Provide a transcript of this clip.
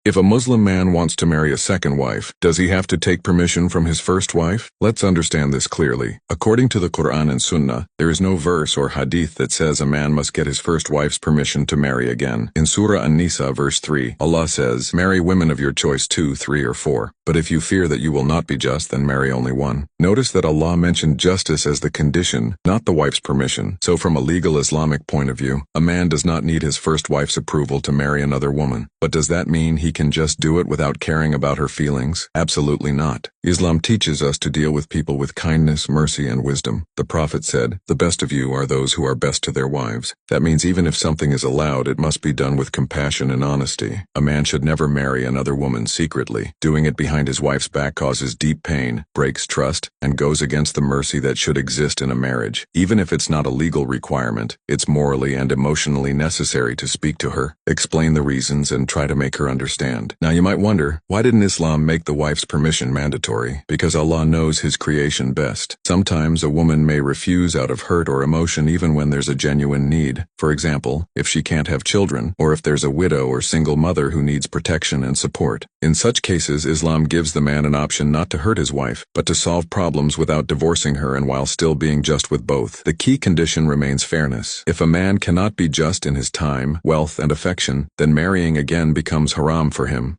If a Muslim man wants to marry a second wife, does he have to take permission from his first wife? Let's understand this clearly. According to the Quran and Sunnah, there is no verse or hadith that says a man must get his first wife's permission to marry again. In Surah An-Nisa verse 3, Allah says, "Marry women of your choice 2, 3, or 4. But if you fear that you will not be just, then marry only one." Notice that Allah mentioned justice as the condition, not the wife's permission. So from a legal Islamic point of view, a man does not need his first wife's approval to marry another woman. But does that mean he can just do it without caring about her feelings? Absolutely not. Islam teaches us to deal with people with kindness, mercy, and wisdom. The Prophet said, "The best of you are those who are best to their wives." That means even if something is allowed, it must be done with compassion and honesty. A man should never marry another woman secretly. Doing it behind his wife's back causes deep pain, breaks trust, and goes against the mercy that should exist in a marriage. Even if it's not a legal requirement, it's morally and emotionally necessary to speak to her, explain the reasons, and try to make her understand. Now you might wonder, why didn't Islam make the wife's permission mandatory? Because Allah knows His creation best. Sometimes a woman may refuse out of hurt or emotion even when there's a genuine need. For example, if she can't have children, or if there's a widow or single mother who needs protection and support. In such cases, Islam gives the man an option not to hurt his wife, but to solve problems without divorcing her and while still being just with both. The key condition remains fairness. If a man cannot be just in his time, wealth, and affection, then marrying again becomes haram for him.